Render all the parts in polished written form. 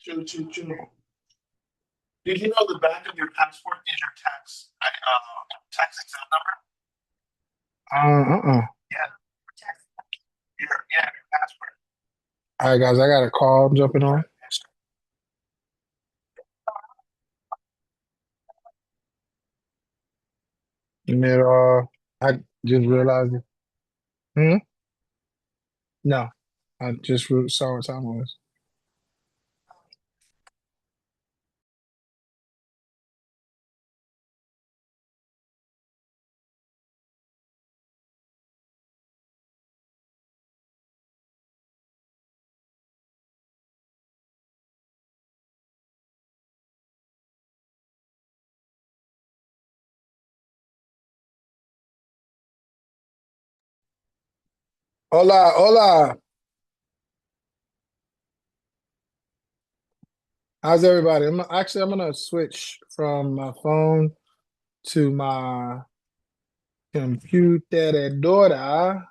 True, true, true. Did you know the back of your passport is your tax exempt number? Yeah, your passport. All right, guys, I got a call. I'm jumping on. And then, I just realized it. Hmm? No, I just saw what time it was. Hola, hola. How's everybody? I'm gonna switch from my phone to my computadora.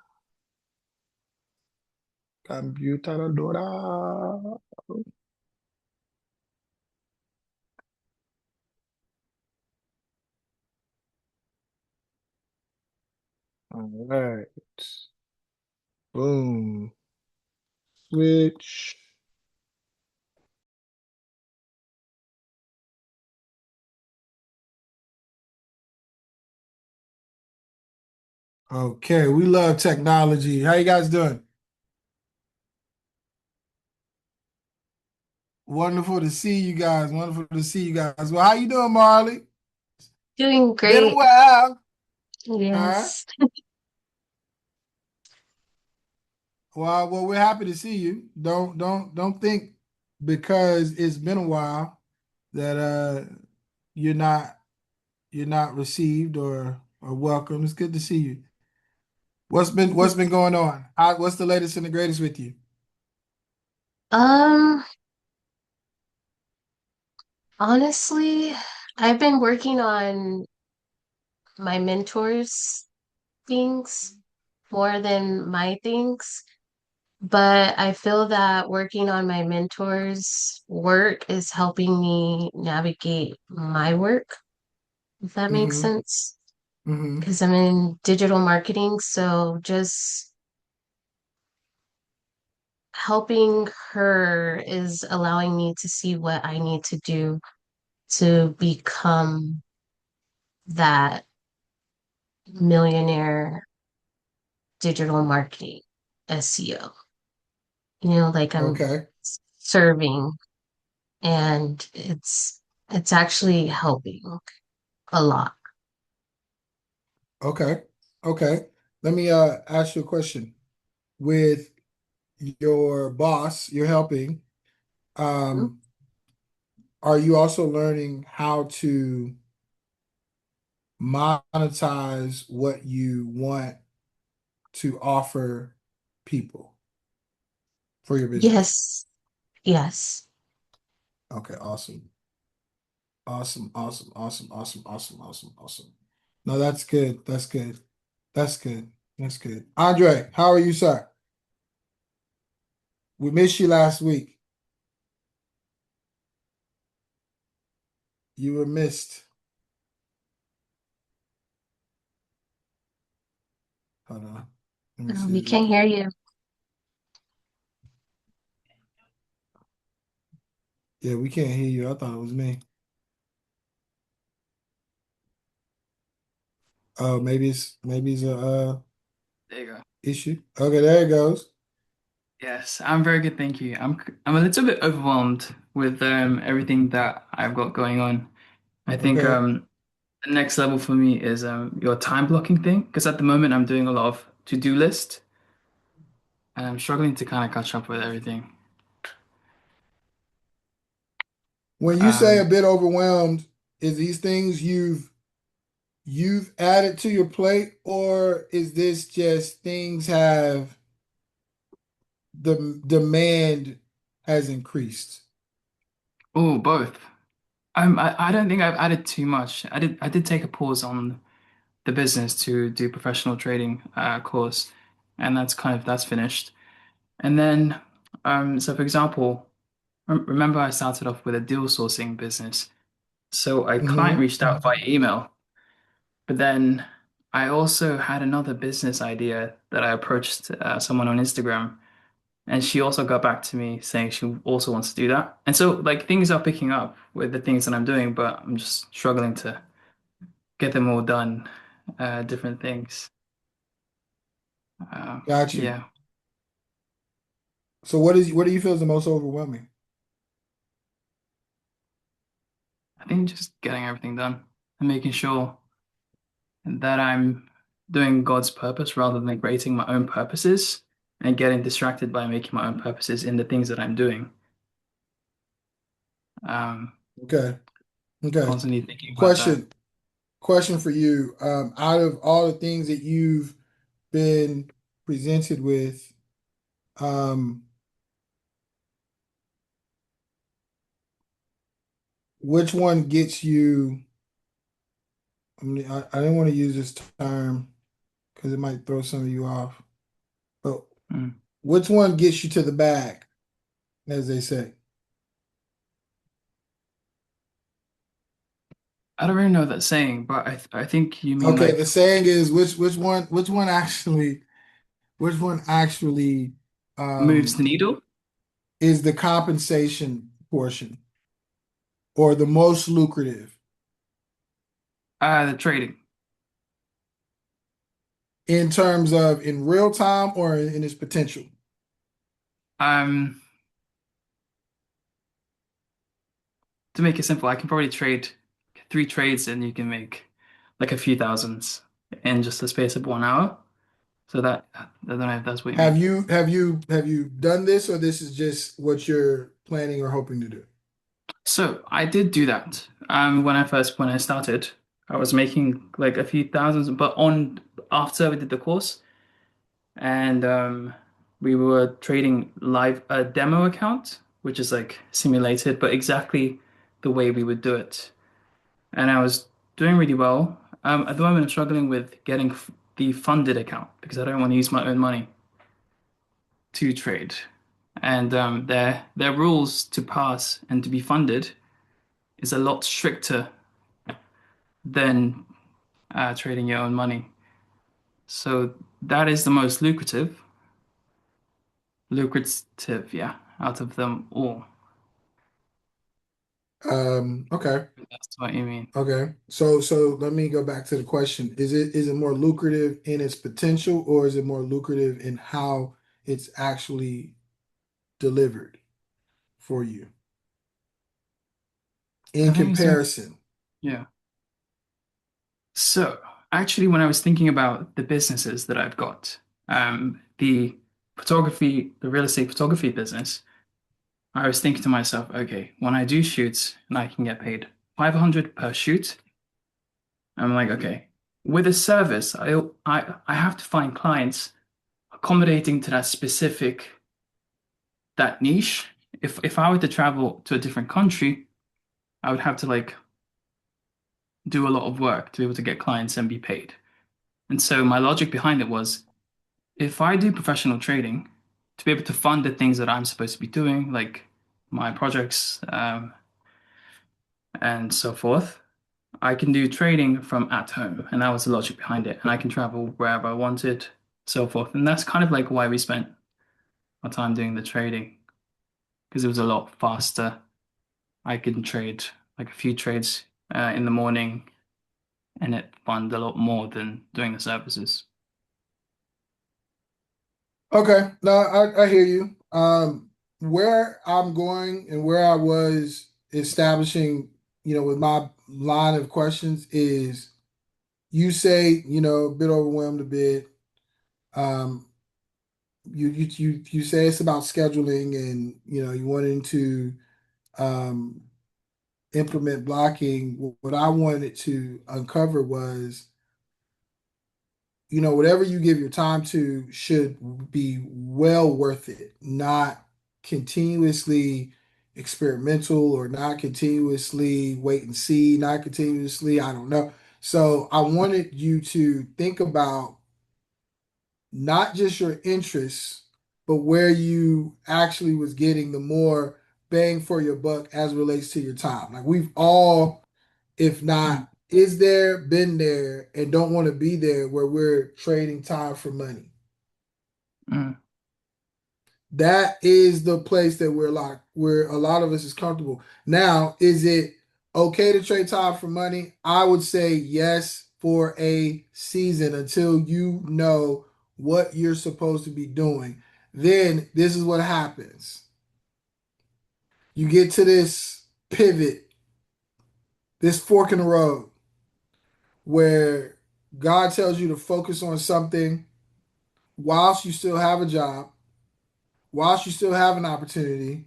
Computadora. All right. Boom. Switch. Okay, we love technology. How you guys doing? Wonderful to see you guys. Wonderful to see you guys. Well, how you doing, Marley? Doing Been a great. while. Huh? Yes. Well, we're happy to see you. Don't think because it's been a while that you're not you're not received or welcome. It's good to see you. What's been going on? What's the latest and the greatest with you? Um, Honestly, I've been working on my mentors' things more than my things, but I feel that working on my mentors' work is helping me navigate my work, if that makes Mm-hmm. sense. Mm-hmm. Because I'm in digital marketing, so just helping her is allowing me to see what I need to do to become that millionaire digital marketing SEO. Like I'm Okay. serving and it's actually helping a lot. Okay. Okay. Let me ask you a question. With your boss, you're helping. Mhm. Um, are you also learning how to monetize what you want to offer people for your business? Yes, yes. Okay, awesome. Awesome, awesome, awesome, awesome, awesome, awesome, awesome. No, that's good. That's good. That's good. That's good. Andre, how are you, sir? We missed you last week. You were missed. Hold on. Let me see We if you can't can. hear you. Yeah, we can't hear you. I thought it was me. Oh, maybe it's a There you go. issue. Okay, there it goes. Yes, I'm very good, thank you. I'm a little bit overwhelmed with everything that I've got going on. I think Okay. the next level for me is your time blocking thing because at the moment I'm doing a lot of to-do list and I'm struggling to kind of catch up with everything. When you say a Um, bit overwhelmed, is these things you've added to your plate, or is this just things have the demand has increased? oh, both. I don't think I've added too much. I did take a pause on the business to do professional trading course, and that's finished. And then, so for example. remember I started off with a deal sourcing business. So a client Hmm. reached out via email, but then I also had another business idea that I approached someone on Instagram, and she also got back to me saying she also wants to do that. And so like things are picking up with the things that I'm doing, but I'm just struggling to get them all done, different things. Got you. Yeah, So what do you feel is the most overwhelming? I think just getting everything done and making sure that I'm doing God's purpose rather than creating my own purposes and getting distracted by making my own purposes in the things that I'm doing. Um, Okay. Okay. Constantly thinking about that. Question question for you. Out of all the things that you've been presented with, um, which one gets you? I mean, I didn't want to use this term because it might throw some of you off, but Mm. which one gets you to the bag, as they say? I don't really know that saying, but I think you mean Okay, the like saying is which one actually moves um the needle. is the compensation portion or the most lucrative The trading. in terms of in real time or in its potential? Um, to make it simple, I can probably trade three trades and you can make like a few thousands in just the space of 1 hour. So that I don't know if that's what you mean. Have you done this or this is just what you're planning or hoping to do? So I did do that. When I started, I was making like a few thousands, but on after we did the course and we were trading live a demo account, which is like simulated, but exactly the way we would do it. And I was doing really well. At the moment, I'm struggling with getting the funded account because I don't want to use my own money to trade. And their rules to pass and to be funded is a lot stricter than trading your own money. So that is the most lucrative, yeah, out of them all. Okay. That's what you mean. Okay. So let me go back to the question. Is it more lucrative in its potential or is it more lucrative in how it's actually delivered for you I in think it's more, comparison? yeah. So actually, when I was thinking about the businesses that I've got, the real estate photography business, I was thinking to myself, okay, when I do shoots and I can get paid 500 per shoot, I'm like, okay, with a service, I have to find clients accommodating to that niche. If I were to travel to a different country, I would have to like do a lot of work to be able to get clients and be paid. And so my logic behind it was if I do professional trading to be able to fund the things that I'm supposed to be doing, like my projects, and so forth, I can do trading from at home. And that was the logic behind it. And I can travel wherever I wanted, so forth. And that's kind of like why we spent our time doing the trading, because it was a lot faster. I can trade like a few trades in the morning and it fund a lot more than doing the services. Okay. No, I hear you. Where I'm going and where I was establishing, with my line of questions is you say, a bit overwhelmed a bit. Um, you say it's about scheduling and you wanting to um implement blocking. What I wanted to uncover was, whatever you give your time to should be well worth it, not continuously experimental or not continuously wait and see, not continuously, I don't know. So I wanted you to think about not just your interests, but where you actually was getting the more bang for your buck as it relates to your time. Like we've all, if Mm, not, is there, been there, and don't want to be there where we're trading time for money. mm, That is the place that where a lot of us is comfortable. Now, is it okay to trade time for money? I would say yes for a season until you know what you're supposed to be doing. Then this is what happens. You get to this pivot, this fork in the road where God tells you to focus on something whilst you still have a job, whilst you still have an opportunity.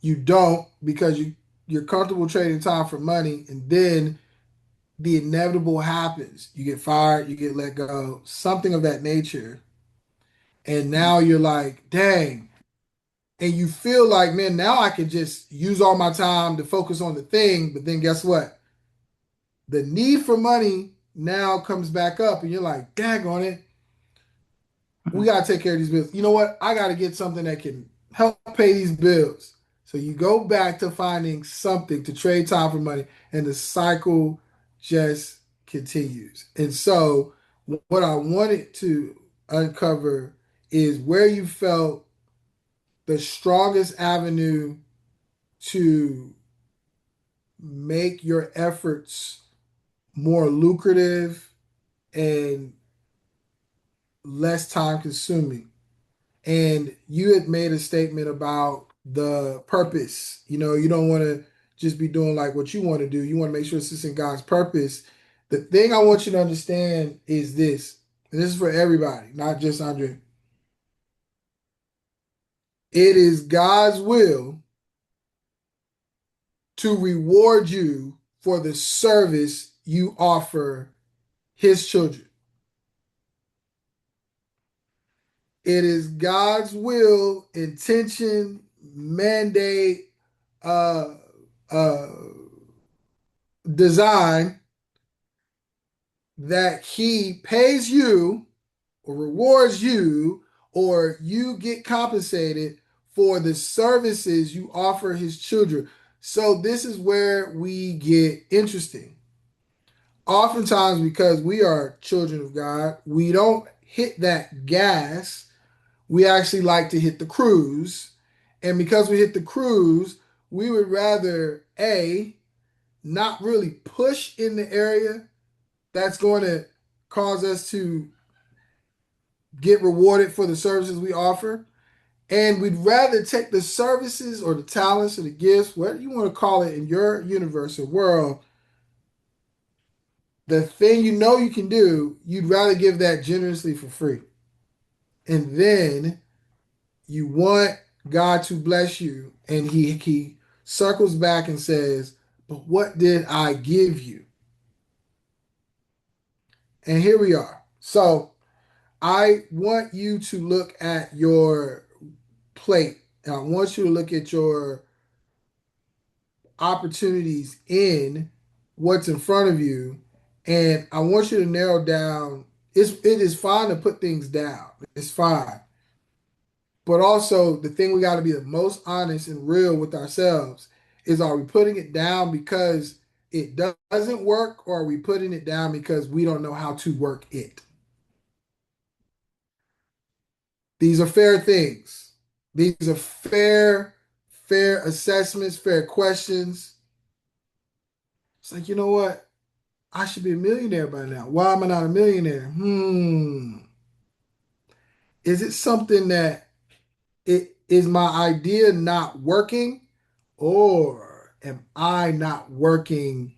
You don't because you're comfortable trading time for money, and then the inevitable happens. You get fired, you get let go, something of that nature. And mm, now you're like, dang. And you feel like, man, now I can just use all my time to focus on the thing. But then guess what? The need for money now comes back up, and you're like, dag on it. We mm, got to take care of these bills. You know what? I got to get something that can help pay these bills. So you go back to finding something to trade time for money, and the cycle just continues. And so, what I wanted to uncover is where you felt the strongest avenue to make your efforts more lucrative and less time consuming. And you had made a statement about the purpose. You know, you don't want to just be doing like what you want to do. You want to make sure it's in God's purpose. The thing I want you to understand is this, and this is for everybody, not just Andre. It is God's will to reward you for the service you offer his children. It is God's will, intention, mandate, uh, uh, design that he pays you or rewards you or you get compensated for the services you offer his children. So this is where we get interesting. Oftentimes, because we are children of God, we don't hit that gas. We actually like to hit the cruise. And because we hit the cruise, we would rather A, not really push in the area that's going to cause us to get rewarded for the services we offer. And we'd rather take the services or the talents or the gifts, whatever you want to call it in your universe or world, the thing you know you can do, you'd rather give that generously for free. And then you want God to bless you. And he circles back and says, but what did I give you? And here we are. So I want you to look at your plate. And I want you to look at your opportunities in what's in front of you. And I want you to narrow down. It is fine to put things down. It's fine. But also the thing we got to be the most honest and real with ourselves is, are we putting it down because it doesn't work, or are we putting it down because we don't know how to work it? These are fair things. These are fair assessments, fair questions. It's like, you know what? I should be a millionaire by now. Why am I not a millionaire? Is it something that it is my idea not working, or am I not working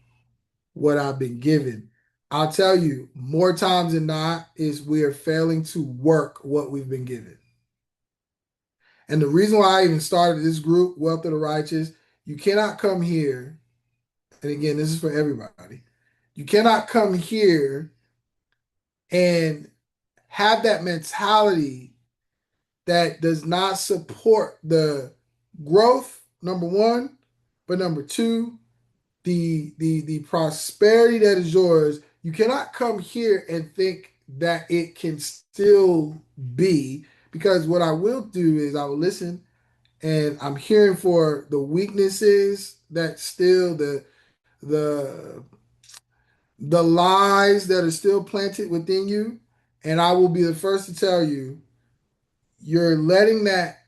what I've been given? I'll tell you, more times than not, is we are failing to work what we've been given. And the reason why I even started this group, Wealth of the Righteous, you cannot come here, and again, this is for everybody. You cannot come here and have that mentality that does not support the growth, number one, but number two, the prosperity that is yours. You cannot come here and think that it can still be, because what I will do is I will listen and I'm hearing for the weaknesses that still the the lies that are still planted within you. And I will be the first to tell you, you're letting that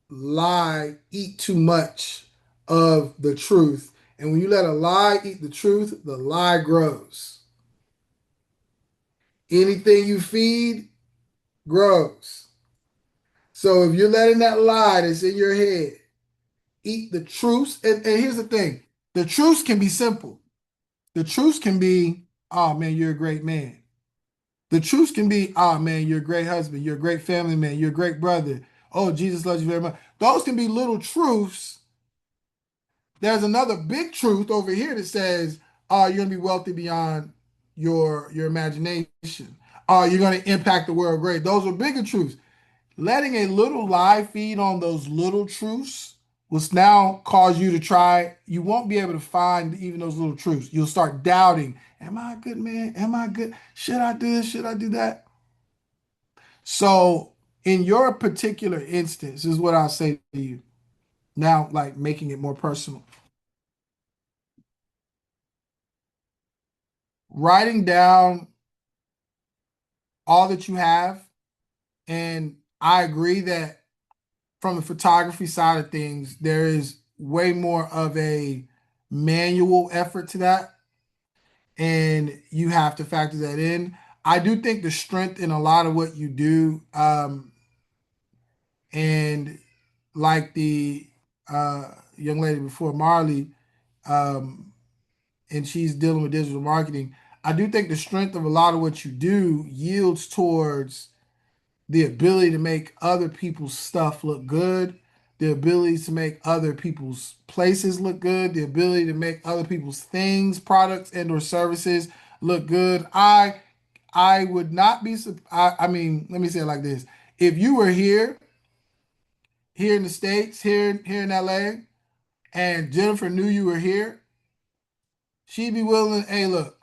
lie eat too much of the truth. And when you let a lie eat the truth, the lie grows. Anything you feed grows. So if you're letting that lie that's in your head eat the truths, and here's the thing, the truths can be simple. The truths can be, oh man, you're a great man. The truths can be, oh man, you're a great husband, you're a great family man, you're a great brother. Oh, Jesus loves you very much. Those can be little truths. There's another big truth over here that says, oh, you're gonna be wealthy beyond your imagination. Oh, you're gonna impact the world great. Those are bigger truths. Letting a little lie feed on those little truths will now cause you to try. You won't be able to find even those little truths. You'll start doubting. Am I a good man? Am I good? Should I do this? Should I do that? So, in your particular instance, this is what I'll say to you. Now, like making it more personal. Writing down all that you have. And I agree that from the photography side of things, there is way more of a manual effort to that. And you have to factor that in. I do think the strength in a lot of what you do, and like the young lady before, Marley, um, and she's dealing with digital marketing. I do think the strength of a lot of what you do yields towards the ability to make other people's stuff look good, the ability to make other people's places look good, the ability to make other people's things, products, and or services look good. I would not be. I mean, let me say it like this: if you were here in the states, here in LA, and Jennifer knew you were here, she'd be willing. Hey, look,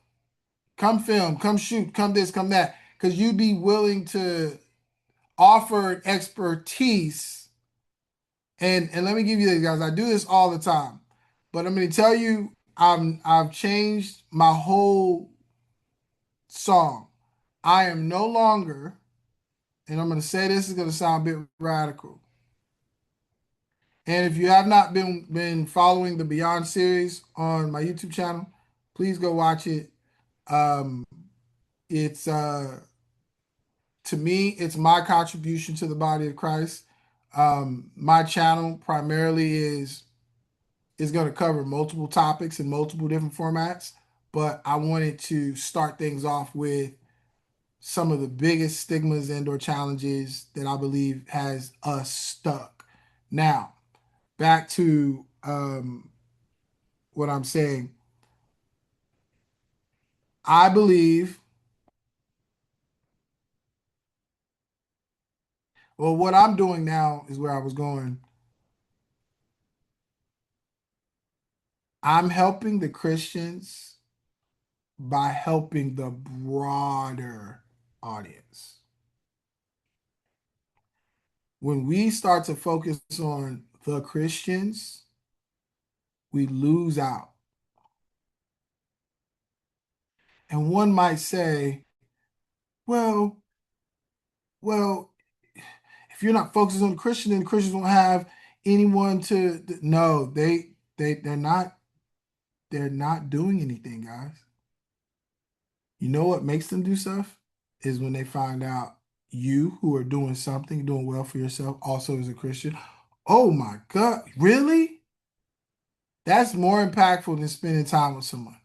come film, come shoot, come this, come that, because you'd be willing to offer expertise. And let me give you this, guys. I do this all the time, but I'm going to tell you, I've changed my whole song. I am no longer, and I'm going to say this is going to sound a bit radical. And if you have not been following the Beyond series on my YouTube channel, please go watch it. Um, it's to me, it's my contribution to the body of Christ. My channel primarily is going to cover multiple topics in multiple different formats, but I wanted to start things off with some of the biggest stigmas and or challenges that I believe has us stuck. Now, back to what I'm saying. I believe, well, what I'm doing now is where I was going. I'm helping the Christians by helping the broader audience. When we start to focus on the Christians, we lose out. And one might say, well, well, if you're not focused on the Christian, then the Christians won't have anyone to. No, they're not doing anything, guys. You know what makes them do stuff is when they find out you who are doing something, doing well for yourself, also as a Christian. Oh my God, really? That's more impactful than spending time with someone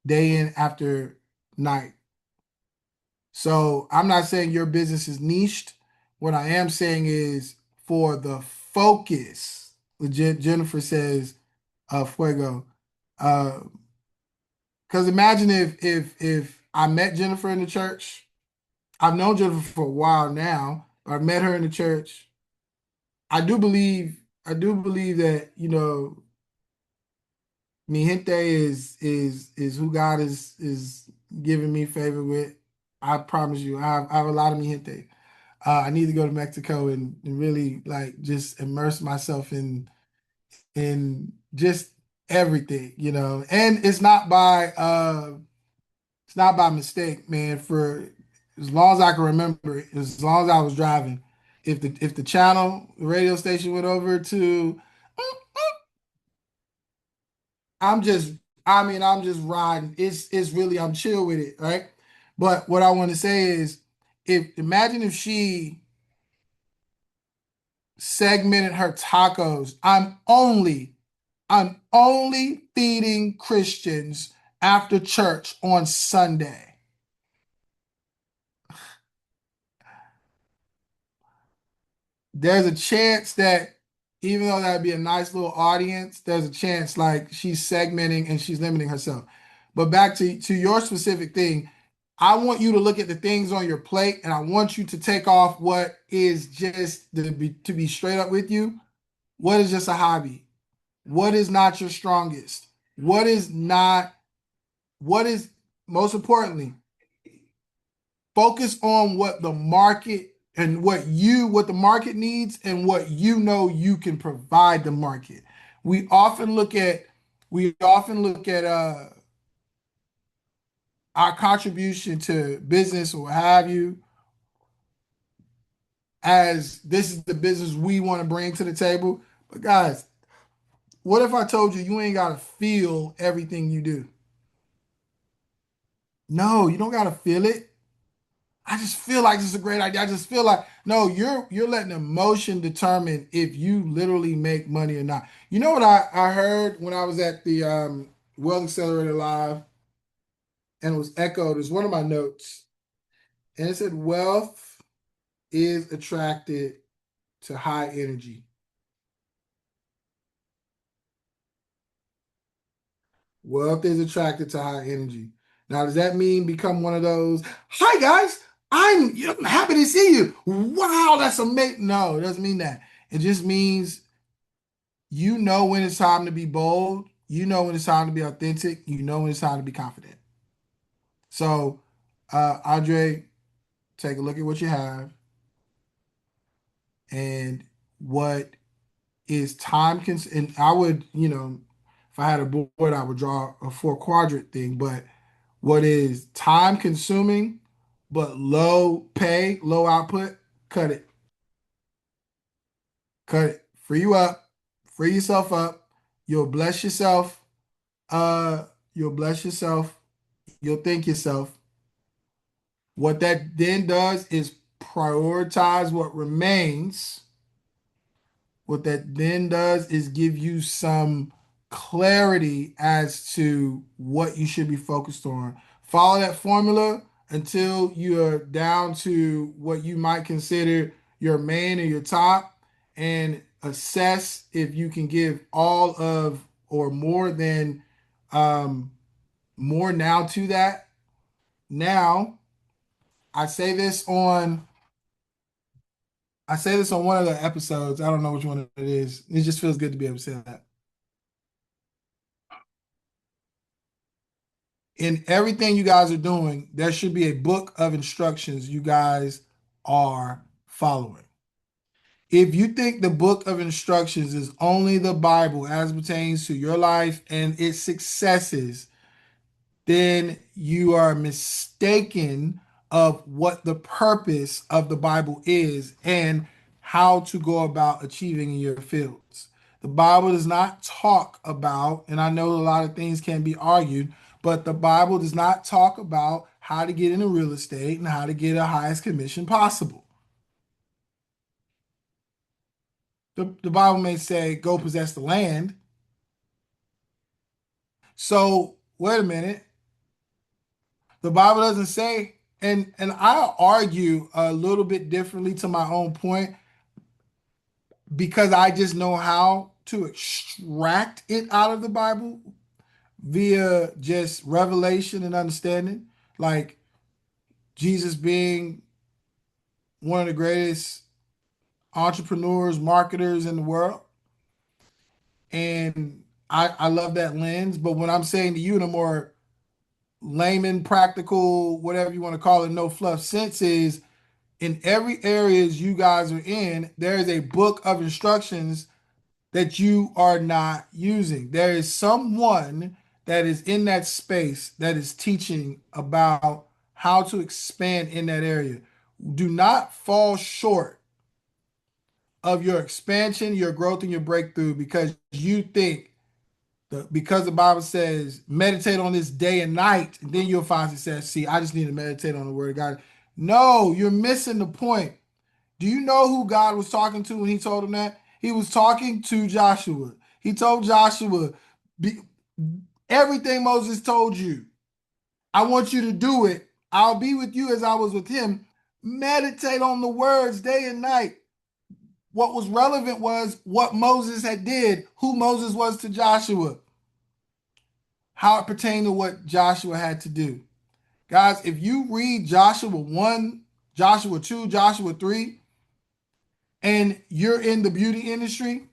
day in after night. So I'm not saying your business is niched. What I am saying is for the focus. Jennifer says, "Fuego." Because imagine if I met Jennifer in the church. I've known Jennifer for a while now. But I met her in the church. I do believe that mi gente is who God is giving me favor with. I promise you, I have a lot of mi gente. I need to go to Mexico and really like just immerse myself in just everything, you know. And it's not by mistake, man. For as long as I can remember, as long as I was driving, if the channel, the radio station went over to, I'm just, I mean, I'm just riding. It's really I'm chill with it, right? But what I want to say is, if imagine if she segmented her tacos. I'm only feeding Christians after church on Sunday. There's a chance that even though that'd be a nice little audience, there's a chance like she's segmenting and she's limiting herself. But back to your specific thing, I want you to look at the things on your plate and I want you to take off what is just to be straight up with you. What is just a hobby? What is not your strongest? What is not, what is most importantly, focus on what the market and what the market needs and what you know you can provide the market. We often look at our contribution to business or what have you as this is the business we want to bring to the table. But guys, what if I told you you ain't got to feel everything you do? No, you don't got to feel it. I just feel like this is a great idea. I just feel like no, you're letting emotion determine if you literally make money or not. You know what I heard when I was at the Wealth Accelerator Live and it was echoed as one of my notes, and it said wealth is attracted to high energy. Wealth is attracted to high energy. Now, does that mean become one of those? Hi guys, I'm happy to see you. Wow, that's amazing. No, it doesn't mean that. It just means you know when it's time to be bold. You know when it's time to be authentic. You know when it's time to be confident. So, Andre, take a look at what you have and what is and I would, if I had a board, I would draw a four quadrant thing, but what is time consuming but low pay, low output, cut it. Cut it. Free you up. Free yourself up. You'll bless yourself. Uh, you'll bless yourself. You'll thank yourself. What that then does is prioritize what remains. What that then does is give you some clarity as to what you should be focused on. Follow that formula until you're down to what you might consider your main or your top, and assess if you can give all of or more than more now to that. Now, I say this on I say this on one of the episodes. I don't know which one it is. It just feels good to be able to say that. In everything you guys are doing, there should be a book of instructions you guys are following. If you think the book of instructions is only the Bible as pertains to your life and its successes, then you are mistaken of what the purpose of the Bible is and how to go about achieving in your fields. The Bible does not talk about, and I know a lot of things can be argued, but the Bible does not talk about how to get into real estate and how to get a highest commission possible. The Bible may say, go possess the land. So, wait a minute. The Bible doesn't say, and I'll argue a little bit differently to my own point because I just know how to extract it out of the Bible via just revelation and understanding. Like Jesus being one of the greatest entrepreneurs, marketers in the world. And I love that lens. But when I'm saying to you in a more layman, practical, whatever you want to call it, no fluff sense is in every areas you guys are in, there is a book of instructions that you are not using. There is someone that is in that space that is teaching about how to expand in that area. Do not fall short of your expansion, your growth, and your breakthrough because you think because the Bible says meditate on this day and night, and then you'll find success. See, I just need to meditate on the word of God. No, you're missing the point. Do you know who God was talking to when he told him that? He was talking to Joshua. He told Joshua, everything Moses told you, I want you to do it. I'll be with you as I was with him. Meditate on the words day and night. What was relevant was what Moses had did, who Moses was to Joshua, how it pertained to what Joshua had to do. Guys, if you read Joshua 1, Joshua 2, Joshua 3, and you're in the beauty industry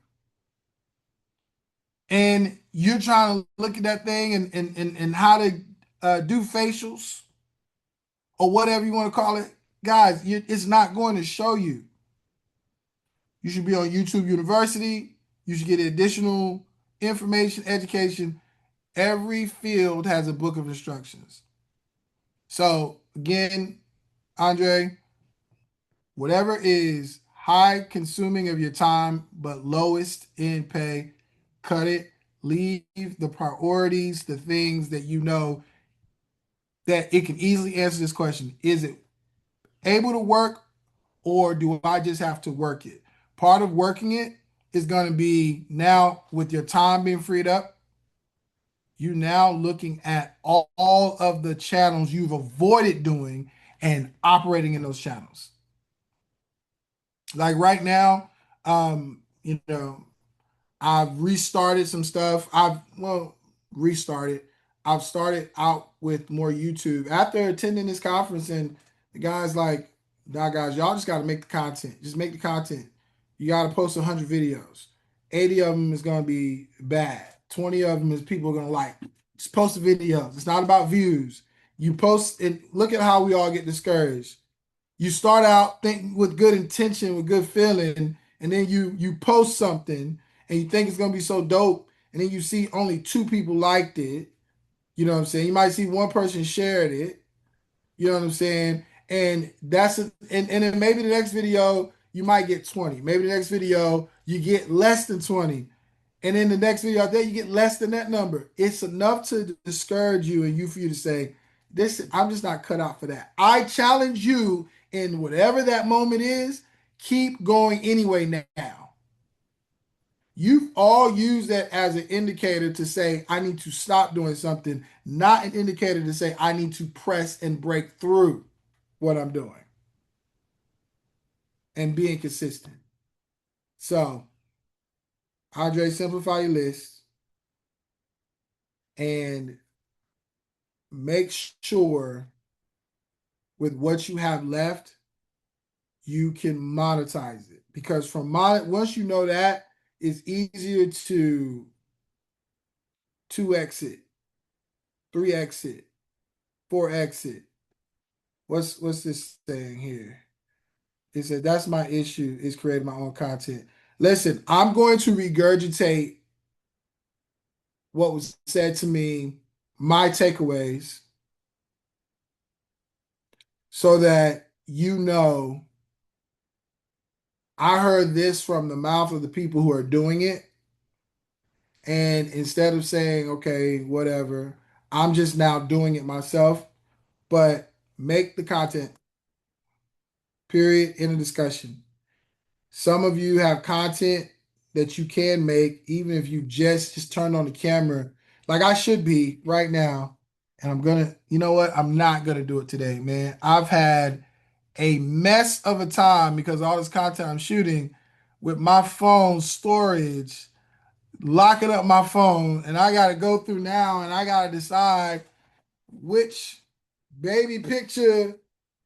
and you're trying to look at that thing and how to do facials or whatever you want to call it, guys, it's not going to show you. You should be on YouTube University. You should get additional information, education. Every field has a book of instructions. So again, Andre, whatever is high consuming of your time but lowest in pay, cut it. Leave the priorities, the things that you know that it can easily answer this question. Is it able to work or do I just have to work it? Part of working it is going to be now with your time being freed up, you now looking at all of the channels you've avoided doing and operating in those channels. Like right now, you know, I've restarted some stuff. Restarted. I've started out with more YouTube after attending this conference, and the guys like, "Nah, guys, y'all just got to make the content. Just make the content. You got to post 100 videos. 80 of them is gonna be bad. 20 of them is people are gonna like. Just post the videos. It's not about views. You post and look at how we all get discouraged. You start out thinking with good intention, with good feeling, and then you post something and you think it's gonna be so dope, and then you see only 2 people liked it. You know what I'm saying? You might see one person shared it. You know what I'm saying? And and then maybe the next video you might get 20. Maybe the next video you get less than 20. And then the next video out there you get less than that number. It's enough to discourage you and you for you to say, this I'm just not cut out for that. I challenge you in whatever that moment is, keep going anyway now. You've all used that as an indicator to say, I need to stop doing something, not an indicator to say, I need to press and break through what I'm doing and being consistent. So, Andre, simplify your list and make sure with what you have left, you can monetize it. Because once you know that, it's easier to 2x it, 3x it, 4x it. What's this saying here? It said that's my issue is creating my own content. Listen, I'm going to regurgitate what was said to me, my takeaways, so that you know I heard this from the mouth of the people who are doing it. And instead of saying, okay, whatever, I'm just now doing it myself, but make the content, period, in a discussion. Some of you have content that you can make, even if you just turn on the camera, like I should be right now. And you know what? I'm not gonna do it today, man. I've had a mess of a time because all this content I'm shooting with my phone storage, locking up my phone, and I gotta go through now and I gotta decide which baby picture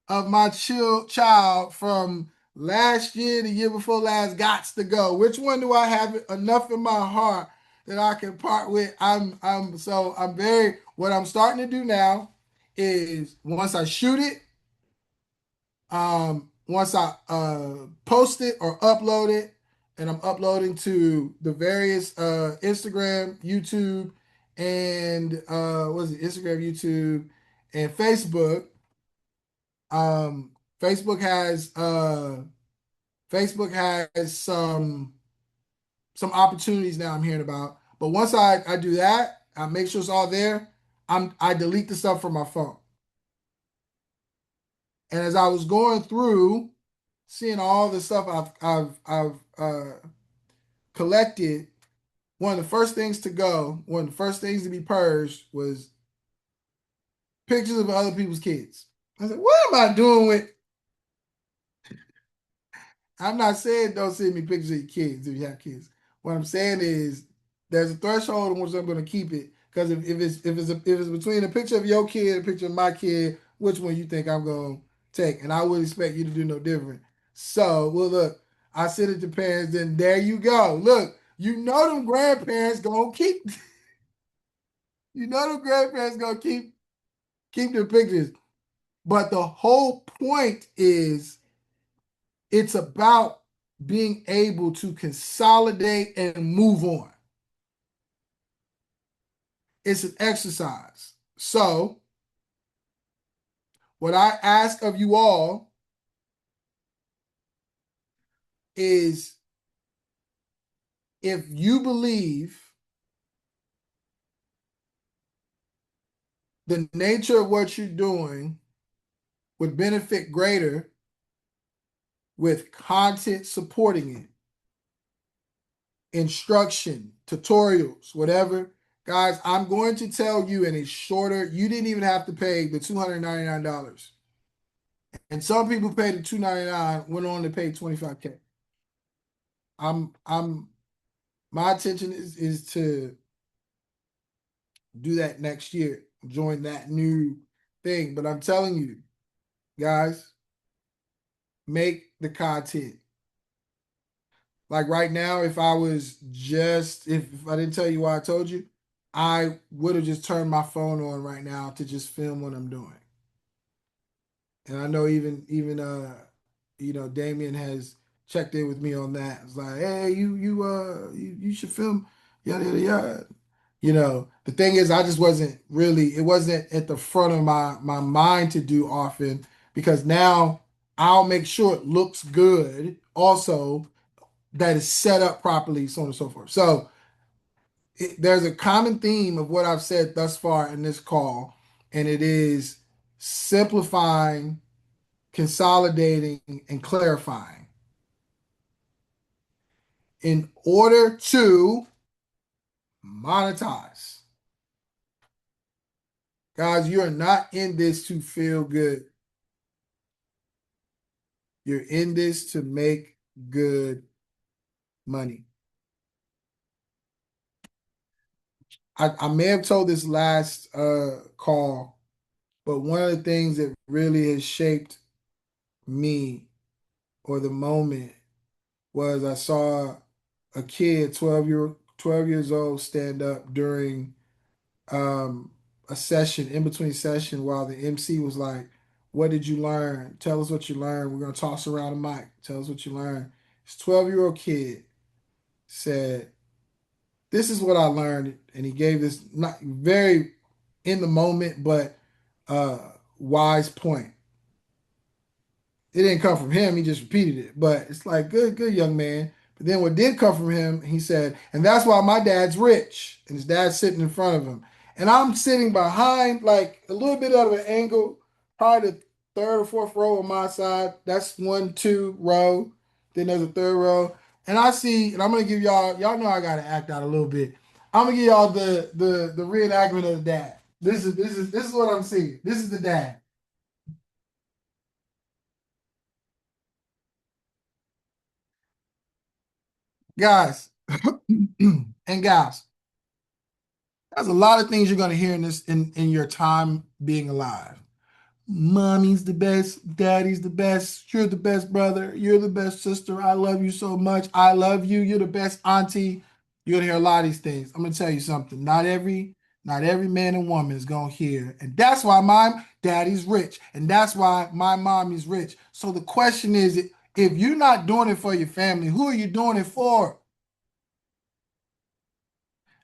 of my child from last year, the year before last, gots to go. Which one do I have enough in my heart that I can part with? What I'm starting to do now is once I shoot it, once I post it or upload it, and I'm uploading to the various Instagram, YouTube, and what is it? Instagram, YouTube, and Facebook. Um, Facebook has uh, Facebook has some opportunities now I'm hearing about. But once I do that, I make sure it's all there. I delete the stuff from my phone. And as I was going through, seeing all the stuff I've collected, one of the first things to go, one of the first things to be purged was pictures of other people's kids. I said, what am I doing with? I'm not saying don't send me pictures of your kids if you have kids. What I'm saying is there's a threshold in which I'm going to keep it. Because if it's between a picture of your kid and a picture of my kid, which one you think I'm going to take? And I would expect you to do no different. So, well, look, I sent it to parents. Then there you go. Look, you know them grandparents gonna keep. You know them grandparents gonna keep the pictures. But the whole point is it's about being able to consolidate and move on. It's an exercise. So, what I ask of you all is if you believe the nature of what you're doing would benefit greater with content supporting it, instruction, tutorials, whatever. Guys, I'm going to tell you in a shorter, you didn't even have to pay the $299. And some people paid the $299, went on to pay $25K. I'm my intention is to do that next year, join that new thing. But I'm telling you, guys, make the content. Like right now, if I didn't tell you what I told you, I would have just turned my phone on right now to just film what I'm doing. And I know even Damien has checked in with me on that. It's like, hey, you should film, yada yada yada. The thing is, I just it wasn't at the front of my mind to do often because now I'll make sure it looks good. Also, that is set up properly, so on and so forth. So there's a common theme of what I've said thus far in this call, and it is simplifying, consolidating, and clarifying in order to monetize. Guys, you are not in this to feel good. You're in this to make good money. I may have told this last call, but one of the things that really has shaped me or the moment was I saw a kid, 12 years old, stand up during a session, in between session, while the MC was like, what did you learn? Tell us what you learned. We're going to toss around the mic. Tell us what you learned. This 12-year-old kid said, this is what I learned. And he gave this not very in the moment, but wise point. It didn't come from him. He just repeated it. But it's like, good young man. But then what did come from him, he said, and that's why my dad's rich. And his dad's sitting in front of him. And I'm sitting behind, like a little bit out of an angle, probably the third or fourth row on my side. That's 1, 2 row. Then there's a third row. And I see, and I'm gonna give y'all know I gotta act out a little bit. I'm gonna give y'all the reenactment of the dad. This is what I'm seeing. This is the dad. Guys and gals, there's a lot of things you're going to hear in your time being alive. Mommy's the best, daddy's the best, you're the best brother, you're the best sister, I love you so much, I love you, you're the best auntie. You're going to hear a lot of these things. I'm going to tell you something. Not every Not every man and woman is going to hear. And that's why my daddy's rich. And that's why my mommy's rich. So the question is, if you're not doing it for your family, who are you doing it for?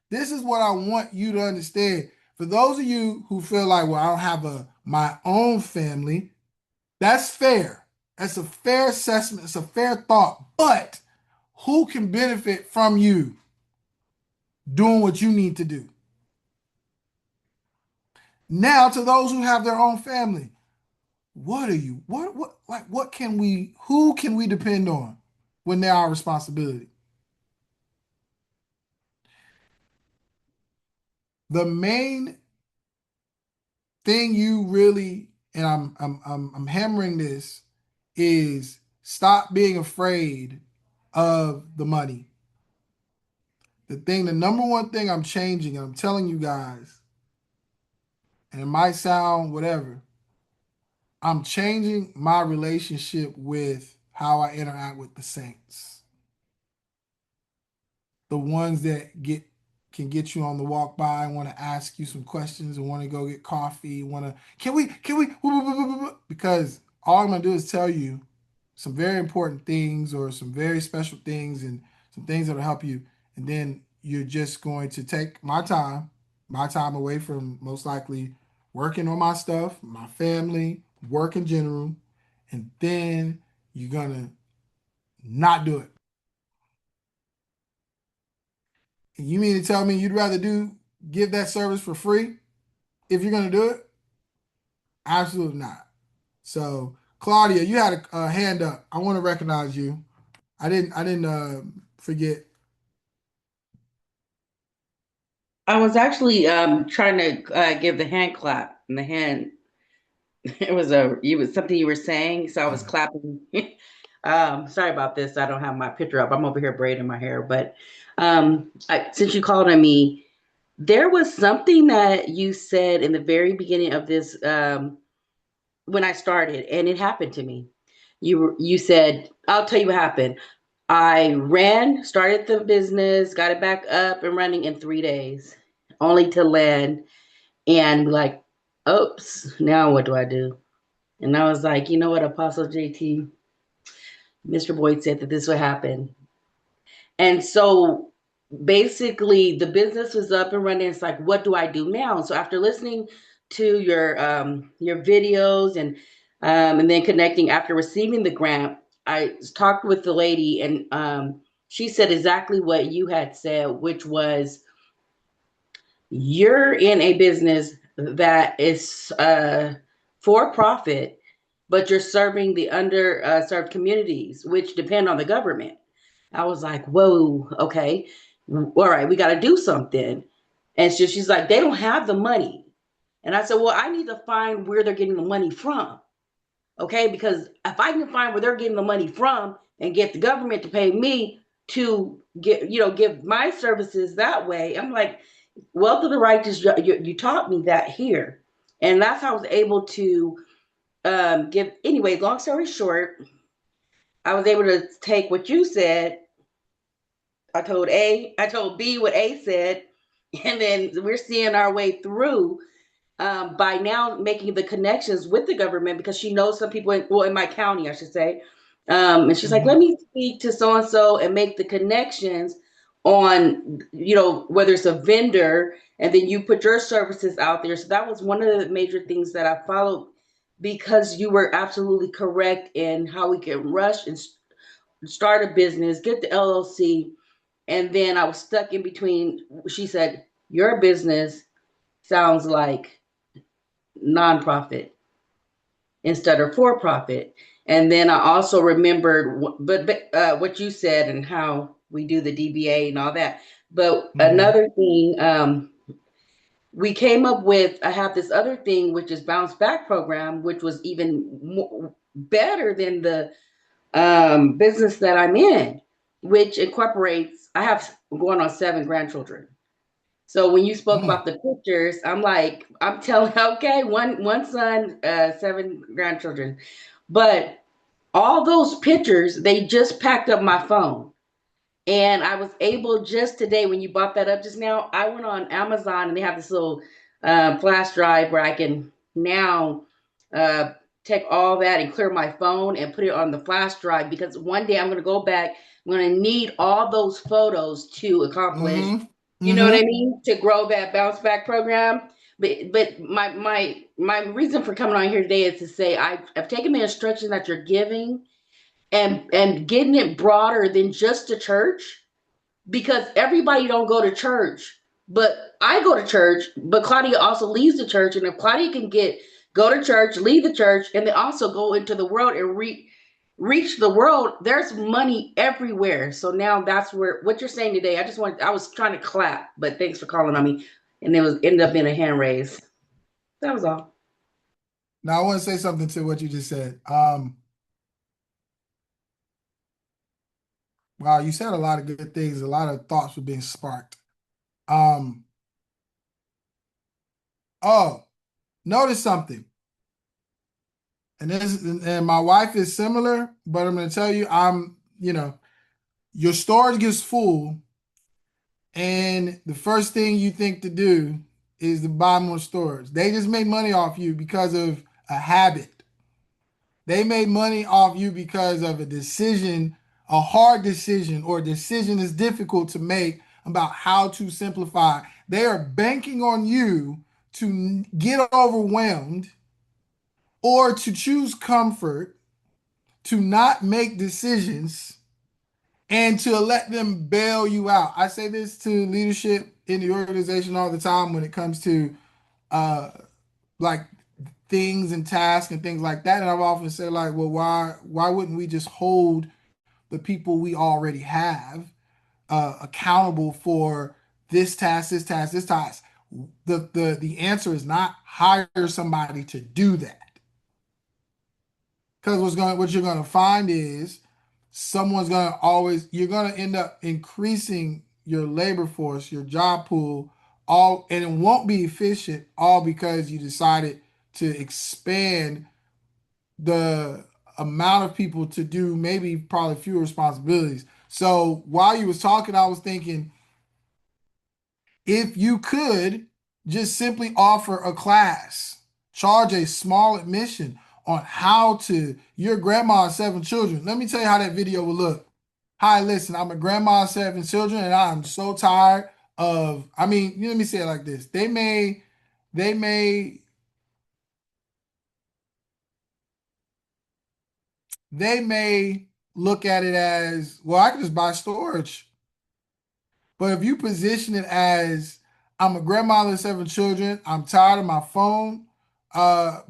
This is what I want you to understand. For those of you who feel like, well, I don't have my own family, that's fair. That's a fair assessment. It's a fair thought. But who can benefit from you doing what you need to do? Now, to those who have their own family, who can we depend on when they're our responsibility? The main thing you really, and I'm hammering this, is stop being afraid of the money. The number one thing I'm changing, and I'm telling you guys, and it might sound whatever, I'm changing my relationship with how I interact with the saints. The ones that can get you on the walk by and want to ask you some questions and want to go get coffee, can we because all I'm gonna do is tell you some very important things or some very special things and some things that'll help you. And then you're just going to take my time away from most likely working on my stuff, my family, work in general, and then you're gonna not do it. And you mean to tell me you'd rather give that service for free if you're gonna do it? Absolutely not. So Claudia, you had a hand up. I want to recognize you. I didn't forget. I was actually trying to give the hand clap and the hand. It was something you were saying, so I was clapping. Sorry about this. I don't have my picture up. I'm over here braiding my hair, but since you called on me, there was something that you said in the very beginning of this when I started, and it happened to me. You said, "I'll tell you what happened. I started the business, got it back up and running in 3 days, only to land and be like, oops, now what do I do?" And I was like, you know what, Apostle JT, Mr. Boyd said that this would happen. And so basically the business was up and running. It's like, what do I do now? So after listening to your videos and then connecting after receiving the grant, I talked with the lady and she said exactly what you had said, which was you're in a business that is for profit, but you're serving the underserved served communities, which depend on the government. I was like, whoa, okay, all right, we got to do something. And she's like, they don't have the money. And I said, well, I need to find where they're getting the money from. Okay, because if I can find where they're getting the money from and get the government to pay me to give my services that way, I'm like, wealth of the righteous, you taught me that here. And that's how I was able to give. Anyway, long story short, I was able to take what you said. I told B what A said, and then we're seeing our way through by now making the connections with the government because she knows some people in my county, I should say. And she's like, let Mhm. me speak to so and so and make the connections on, whether it's a vendor and then you put your services out there. So that was one of the major things that I followed because you were absolutely correct in how we can rush and start a business, get the LLC. And then I was stuck in between. She said, your business sounds like nonprofit instead of for profit. And then I also remembered, what you said and how we do the DBA and all that. But Mhm. another thing, we came up with, I have this other thing, which is bounce back program, which was even better than the business that I'm in, which incorporates, I have going on 7 grandchildren. So when you spoke Mm. about the pictures, I'm telling, okay, one son, 7 grandchildren, but all those pictures, they just packed up my phone. And I was able just today, when you brought that up just now, I went on Amazon and they have this little flash drive where I can now uh, take all that and clear my phone and put it on the flash drive, because one day I'm going to go back. I'm going to need all those photos to accomplish, Mm-hmm. you know what I Mm-hmm. mean, to grow that bounce back program. But my reason for coming on here today is to say I've taken the instruction that you're giving and getting it broader than just the church, because everybody don't go to church. But I go to church, but Claudia also leaves the church. And if Claudia can go to church, leave the church, and then also go into the world and reach the world, there's money everywhere. So now that's where what you're saying today. I was trying to clap, but thanks for calling on me. And it was ended up being a hand raise. That was all. Now I want to say something to what you just said. Wow, you said a lot of good things. A lot of thoughts were being sparked. Um, oh, notice something. And my wife is similar, but I'm going to tell you, your storage gets full, and the first thing you think to do is to buy more storage. They just make money off you because of a habit. They made money off you because of a decision, a hard decision, or a decision that's difficult to make about how to simplify. They are banking on you to get overwhelmed or to choose comfort, to not make decisions, and to let them bail you out. I say this to leadership in the organization all the time when it comes to uh, like things and tasks and things like that. And I've often said, like, well, why wouldn't we just hold the people we already have accountable for this task, this task, this task? The answer is not hire somebody to do that. Because what you're gonna find is you're gonna end up increasing your labor force, your job pool, all, and it won't be efficient, all because you decided to expand the amount of people to do maybe probably fewer responsibilities. So while you was talking, I was thinking, if you could just simply offer a class, charge a small admission on how to, your grandma of 7 children. Let me tell you how that video will look. Hi, listen, I'm a grandma of 7 children, and I'm so tired of, let me say it like this. They may, they may look at it as, well, I can just buy storage. But if you position it as, I'm a grandmother of 7 children, I'm tired of my phone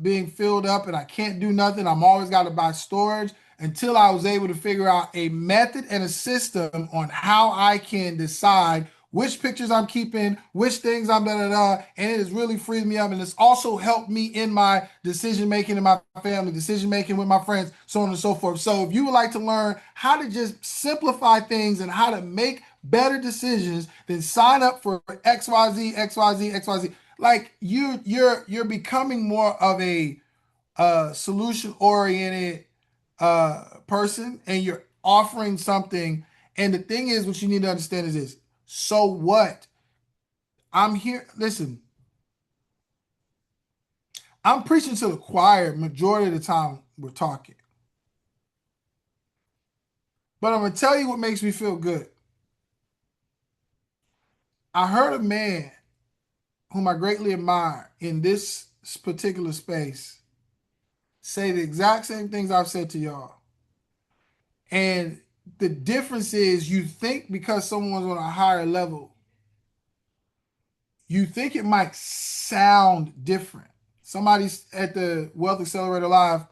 being filled up and I can't do nothing. I'm always got to buy storage, until I was able to figure out a method and a system on how I can decide which pictures I'm keeping, which things I'm and it has really freed me up, and it's also helped me in my decision making in my family, decision making with my friends, so on and so forth. So if you would like to learn how to just simplify things and how to make better decisions, then sign up for XYZ, XYZ, XYZ. Like you're becoming more of a solution oriented person, and you're offering something. And the thing is, what you need to understand is this: so what? I'm here. Listen, I'm preaching to the choir majority of the time we're talking, but I'm gonna tell you what makes me feel good. I heard a man whom I greatly admire in this particular space say the exact same things I've said to y'all. And the difference is, you think because someone's on a higher level, you think it might sound different. Somebody's at the Wealth Accelerator Live,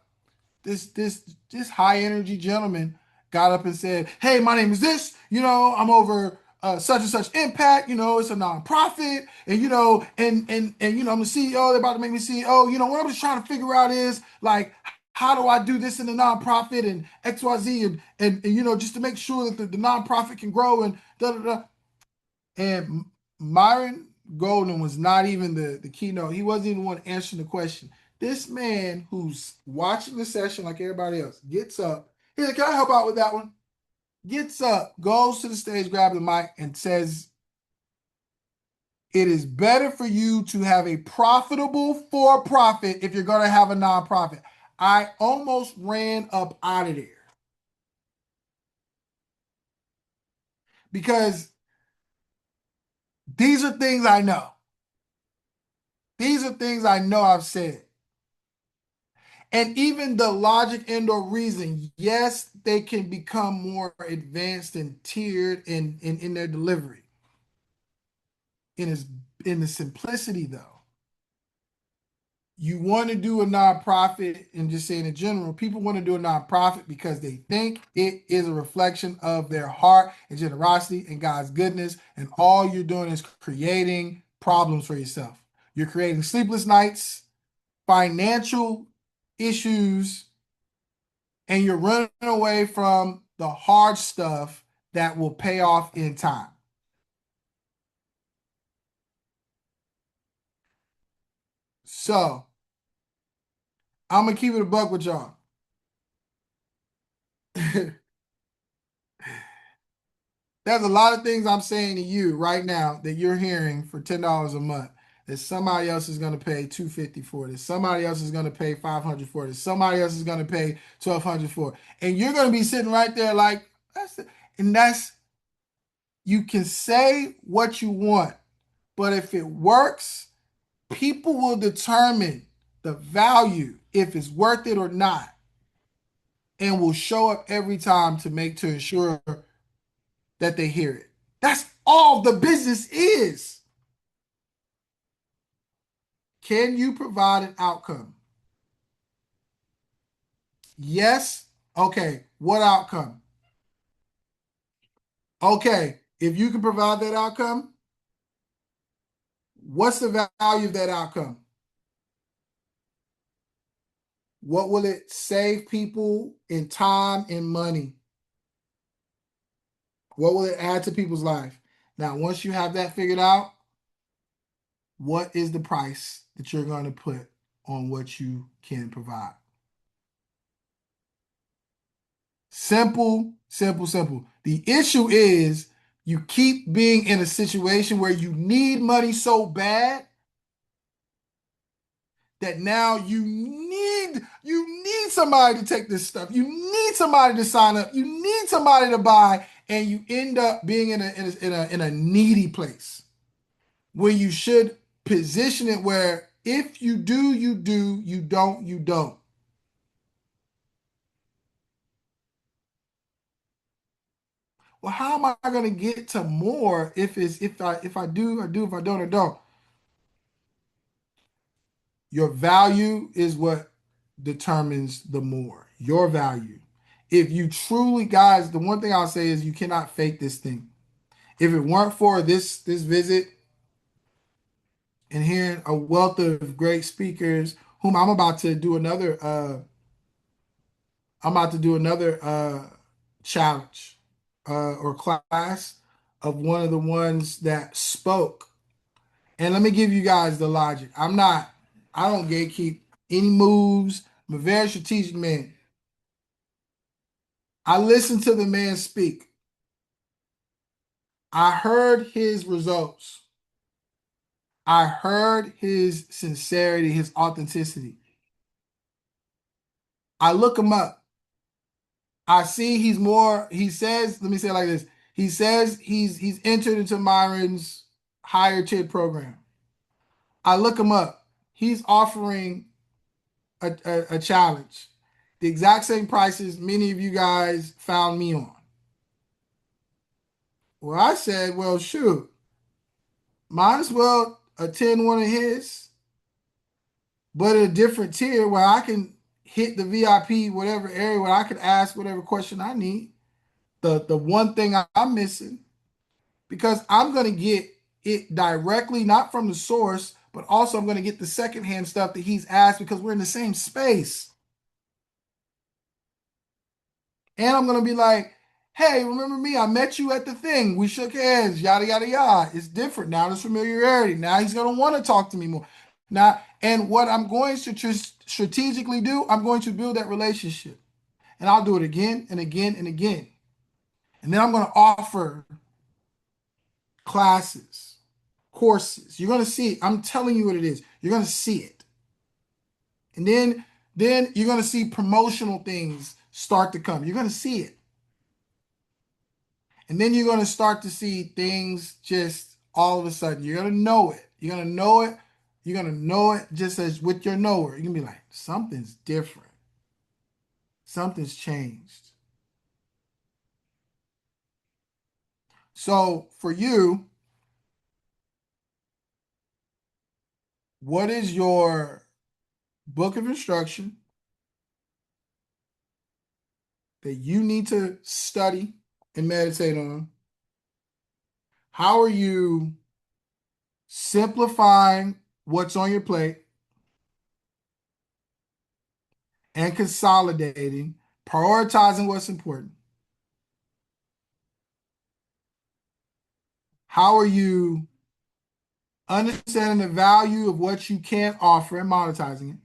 this high energy gentleman got up and said, "Hey, my name is this. I'm over such and such impact. It's a nonprofit, and I'm the CEO. They're about to make me CEO. What I'm just trying to figure out is, like, how do I do this in the nonprofit and XYZ, and just to make sure that the nonprofit can grow, and da da da." And Myron Golden was not even the keynote. He wasn't even the one answering the question. This man, who's watching the session like everybody else, gets up. He's like, "Can I help out with that one?" gets up, goes to the stage, grabs the mic, and says, it is better for you to have a profitable for-profit if you're going to have a nonprofit. I almost ran up out of there. Because these are things I know. These are things I know I've said. And even the logic and or reason, yes, they can become more advanced and tiered in their delivery. In the simplicity, though, you want to do a nonprofit, and just saying in general, people want to do a nonprofit because they think it is a reflection of their heart and generosity and God's goodness, and all you're doing is creating problems for yourself. You're creating sleepless nights, financial issues, and you're running away from the hard stuff that will pay off in time. So I'm gonna keep it a buck with y'all. There's a lot of things I'm saying to you right now that you're hearing for $10 a month that somebody else is going to pay $250 for this. Somebody else is going to pay $500 for this. Somebody else is going to pay $1,200 for it. And you're going to be sitting right there like, that's it. And that's, you can say what you want, but if it works, people will determine the value, if it's worth it or not, and will show up every time to ensure that they hear it. That's all the business is. Can you provide an outcome? Yes. Okay. What outcome? Okay. If you can provide that outcome, what's the value of that outcome? What will it save people in time and money? What will it add to people's life? Now, once you have that figured out, what is the price that you're going to put on what you can provide? Simple, simple, simple. The issue is you keep being in a situation where you need money so bad that now you need somebody to take this stuff. You need somebody to sign up. You need somebody to buy, and you end up being in a needy place where you should position it where if you do, you do, you don't, you don't. Well, how am I going to get to more if I do, I do, if I don't, I don't? Your value is what determines the more. Your value. If you truly, guys, the one thing I'll say is you cannot fake this thing. If it weren't for this visit and hearing a wealth of great speakers, whom I'm about to do another challenge or class of one of the ones that spoke. And let me give you guys the logic. I don't gatekeep any moves. I'm a very strategic man. I listened to the man speak. I heard his results. I heard his sincerity, his authenticity. I look him up. I see he says, let me say it like this. He says he's entered into Myron's higher tier program. I look him up. He's offering a challenge. The exact same prices many of you guys found me on. Well, I said, well, shoot, might as well attend one of his, but at a different tier where I can hit the VIP, whatever area where I can ask whatever question I need. The one thing I'm missing, because I'm going to get it directly, not from the source, but also I'm going to get the secondhand stuff that he's asked because we're in the same space. And I'm going to be like, hey, remember me? I met you at the thing. We shook hands, yada, yada, yada. It's different. Now there's familiarity. Now he's going to want to talk to me more. Now, and what I'm going to strategically do, I'm going to build that relationship. And I'll do it again and again and again. And then I'm going to offer classes, courses. You're going to see it. I'm telling you what it is. You're going to see it. And then you're going to see promotional things start to come. You're going to see it. And then you're going to start to see things just all of a sudden. You're going to know it. You're going to know it. You're going to know it just as with your knower. You're going to be like, something's different. Something's changed. So for you, what is your book of instruction that you need to study and meditate on? How are you simplifying what's on your plate and consolidating, prioritizing what's important? How are you understanding the value of what you can offer and monetizing it?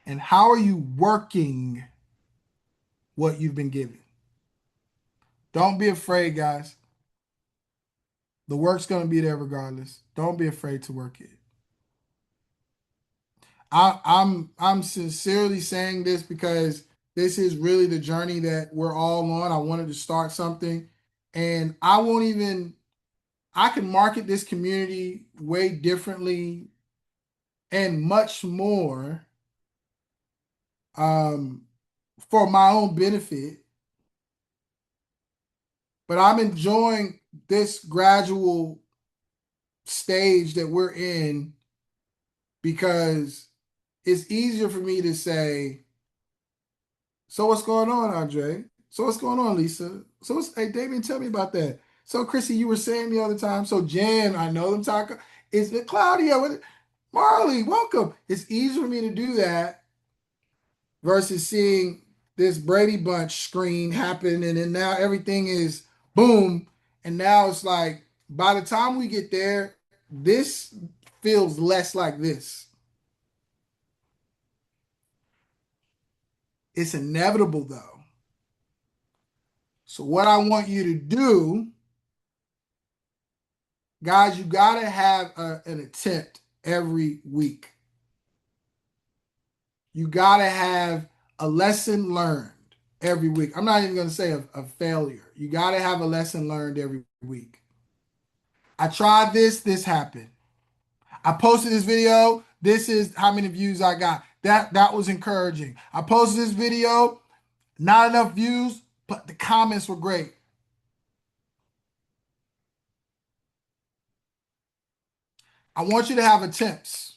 And how are you working what you've been given? Don't be afraid, guys. The work's going to be there regardless. Don't be afraid to work it. I'm sincerely saying this because this is really the journey that we're all on. I wanted to start something, and I can market this community way differently and much more for my own benefit. But I'm enjoying this gradual stage that we're in because it's easier for me to say, so what's going on, Andre? So what's going on, Lisa? Hey, Damien, tell me about that. So Chrissy, you were saying the other time. So Jen, I know them talking. Is it Claudia? Marley, welcome. It's easier for me to do that versus seeing this Brady Bunch screen happen, and then now everything is boom, and now it's like by the time we get there, this feels less like this. It's inevitable though. So what I want you to do, guys, you got to have an attempt every week. You got to have a lesson learned every week. I'm not even going to say a failure. You got to have a lesson learned every week. I tried this happened. I posted this video, this is how many views I got. That was encouraging. I posted this video, not enough views, but the comments were great. I want you to have attempts.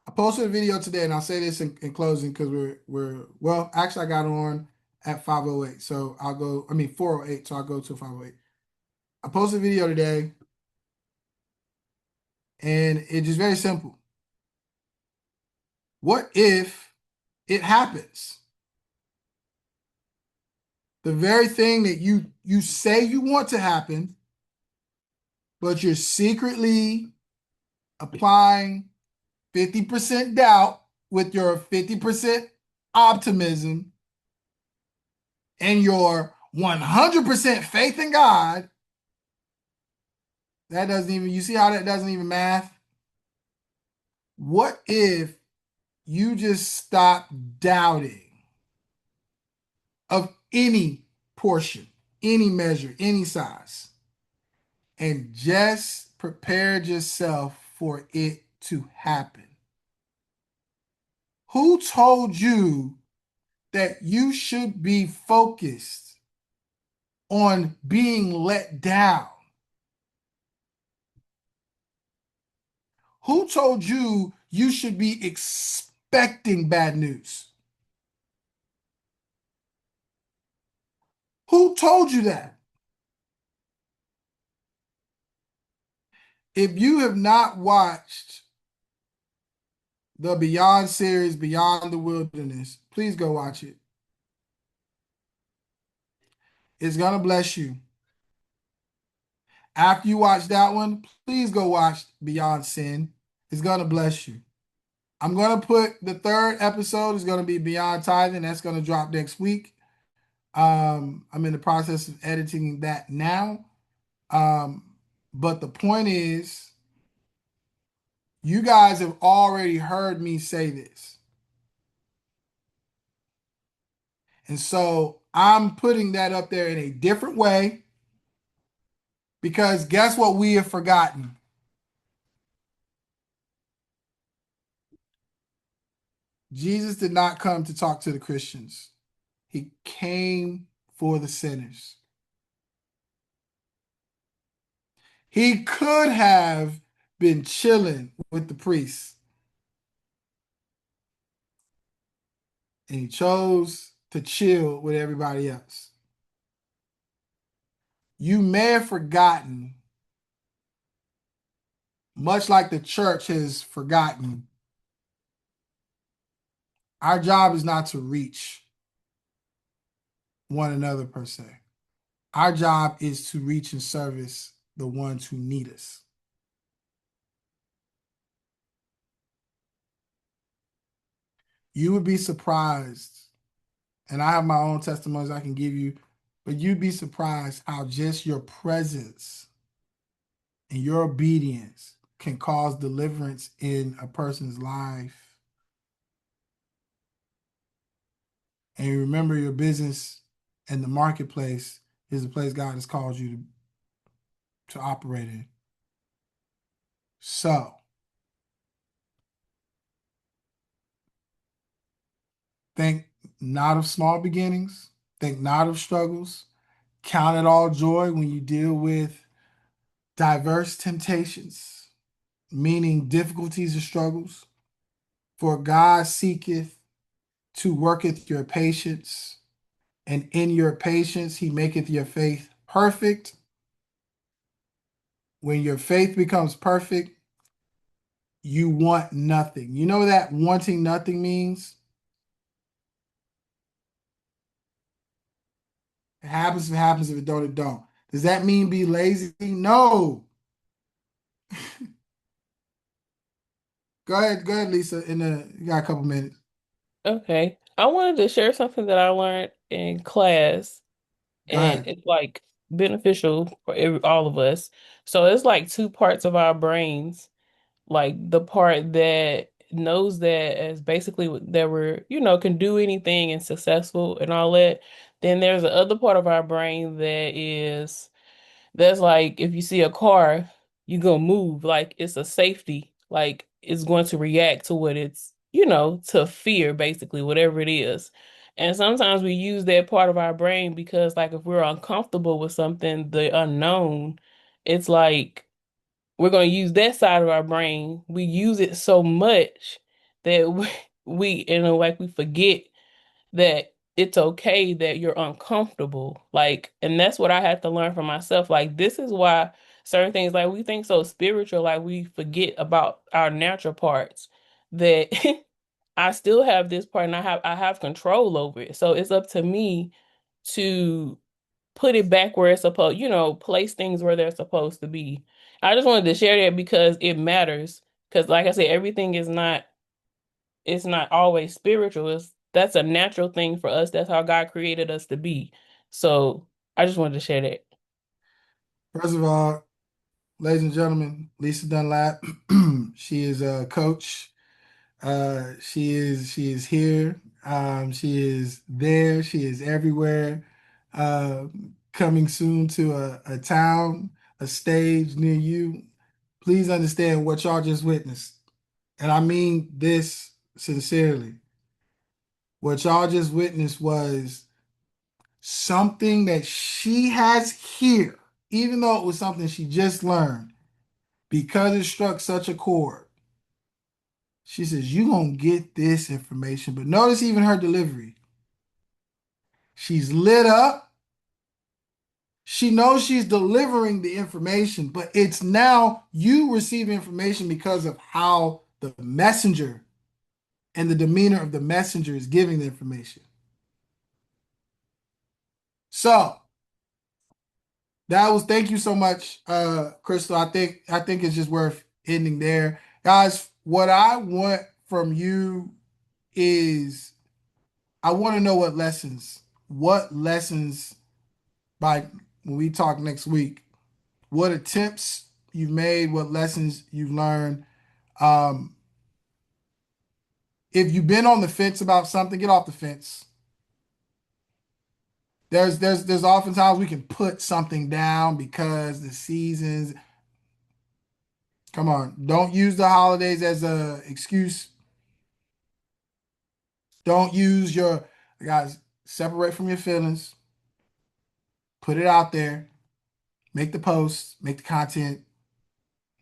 I posted a video today, and I'll say this in closing because well, actually I got on at 5:08, so 4:08, so I'll go to 5:08. I posted a video today, and it's just very simple. What if it happens? The very thing that you say you want to happen, but you're secretly applying 50% doubt with your 50% optimism and your 100% faith in God. That doesn't even, you see how that doesn't even math? What if you just stop doubting of any portion, any measure, any size, and just prepared yourself for it to happen? Who told you that you should be focused on being let down? Who told you you should be expecting bad news? Who told you that? If you have not watched the Beyond series, Beyond the Wilderness, please go watch it. It's going to bless you. After you watch that one, please go watch Beyond Sin. It's going to bless you. I'm going to put the third episode is going to be Beyond Tithing. That's going to drop next week. I'm in the process of editing that now. But the point is, you guys have already heard me say this. And so I'm putting that up there in a different way because guess what we have forgotten? Jesus did not come to talk to the Christians. He came for the sinners. He could have been chilling with the priests, and he chose to chill with everybody else. You may have forgotten, much like the church has forgotten, our job is not to reach one another per se. Our job is to reach and service the ones who need us. You would be surprised, and I have my own testimonies I can give you, but you'd be surprised how just your presence and your obedience can cause deliverance in a person's life. And remember, your business and the marketplace is the place God has called you to operate in. So, think not of small beginnings, think not of struggles. Count it all joy when you deal with diverse temptations, meaning difficulties and struggles. For God seeketh to worketh your patience, and in your patience he maketh your faith perfect. When your faith becomes perfect, you want nothing. You know what that wanting nothing means? It happens, if it happens, if it don't, it don't. Does that mean be lazy? No. Go ahead, Lisa. You got a couple minutes. Okay. I wanted to share something that I learned in class, Go and ahead. it's like beneficial for all of us. So it's like two parts of our brains, like the part that knows that as basically that we're, can do anything and successful and all that. Then there's the other part of our brain that's like if you see a car, you gonna move. Like it's a safety. Like it's going to react to what it's, to fear, basically, whatever it is. And sometimes we use that part of our brain because like if we're uncomfortable with something, the unknown, it's like we're gonna use that side of our brain. We use it so much that like we forget that it's okay that you're uncomfortable. Like, and that's what I had to learn for myself. Like, this is why certain things, like, we think so spiritual, like, we forget about our natural parts that I still have this part and I have control over it. So it's up to me to put it back where it's supposed, place things where they're supposed to be. I just wanted to share that because it matters. Because, like I said, everything is not it's not always spiritual. That's a natural thing for us. That's how God created us to be. So I just wanted to share that. First of all, ladies and gentlemen, Lisa Dunlap, she is a coach. She is here. She is there. She is everywhere. Uh, Coming soon to a town, a stage near you. Please understand what y'all just witnessed. And I mean this sincerely. What y'all just witnessed was something that she has here, even though it was something she just learned, because it struck such a chord. She says, "You gonna get this information." But notice even her delivery. She's lit up. She knows she's delivering the information, but it's now you receive information because of how the messenger and the demeanor of the messenger is giving the information. So thank you so much, Crystal. I think it's just worth ending there. Guys, what I want from you is I want to know what lessons by when we talk next week, what attempts you've made, what lessons you've learned. Um, if you've been on the fence about something, get off the fence. There's oftentimes we can put something down because the seasons. Come on, don't use the holidays as a excuse. Don't use your guys. Separate from your feelings. Put it out there. Make the post. Make the content.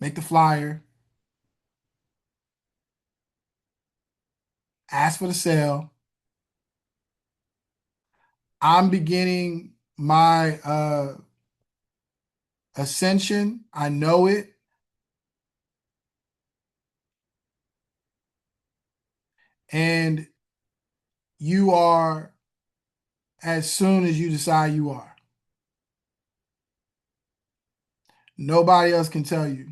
Make the flyer. Ask for the sale. I'm beginning my ascension. I know it. And you are as soon as you decide you are. Nobody else can tell you.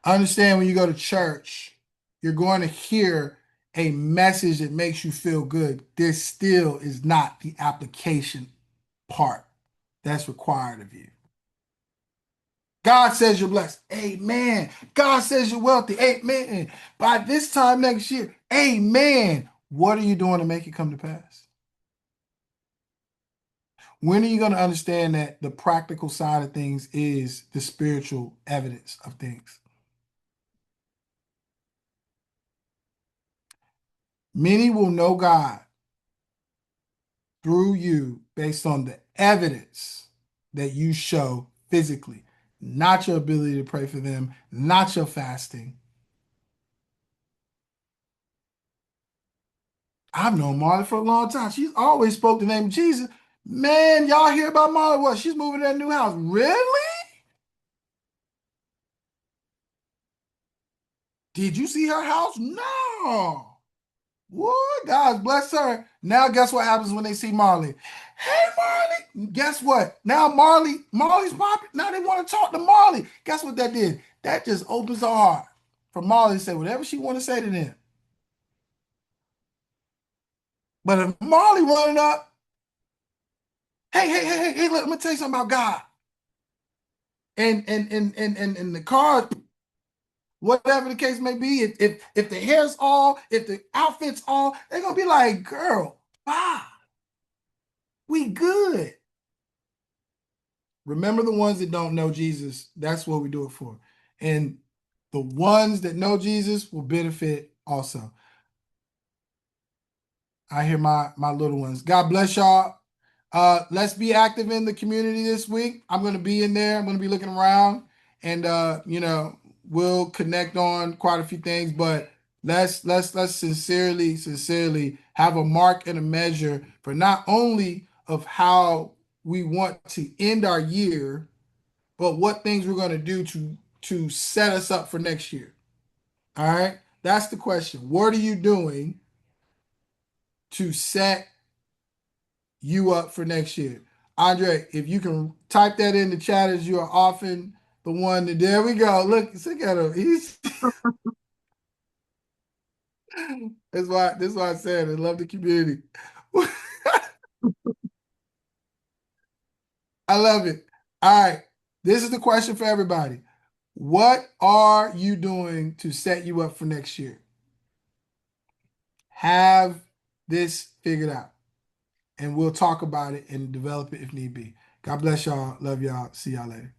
Understand when you go to church, you're going to hear a message that makes you feel good. This still is not the application part that's required of you. God says you're blessed. Amen. God says you're wealthy. Amen. By this time next year, amen. What are you doing to make it come to pass? When are you going to understand that the practical side of things is the spiritual evidence of things? Many will know God through you based on the evidence that you show physically, not your ability to pray for them, not your fasting. I've known Marley for a long time. She's always spoke the name of Jesus. Man, y'all hear about Marley? What? She's moving to that new house. Really? Did you see her house? No. What? God bless her. Now, guess what happens when they see Marley? Hey, Marley. Guess what? Now, Marley's popping. Now they want to talk to Marley. Guess what that did? That just opens her heart for Marley to say whatever she want to say to them. But if Marley running up, hey, look, let me tell you something about God. And the car, whatever the case may be, if the hair's all, if the outfit's all, they're gonna be like, girl, bye. We good. Remember the ones that don't know Jesus. That's what we do it for. And the ones that know Jesus will benefit also. I hear my little ones. God bless y'all. Let's be active in the community this week. I'm going to be in there. I'm going to be looking around, and we'll connect on quite a few things. But let's sincerely have a mark and a measure for not only of how we want to end our year, but what things we're going to do to set us up for next year. All right, that's the question. What are you doing to set you up for next year? Andre, if you can type that in the chat, as you are often the one that, there we go. Look at him. He's that's why I said I love the community. I love it. All right. This is the question for everybody. What are you doing to set you up for next year? Have this figured out, and we'll talk about it and develop it if need be. God bless y'all. Love y'all. See y'all later.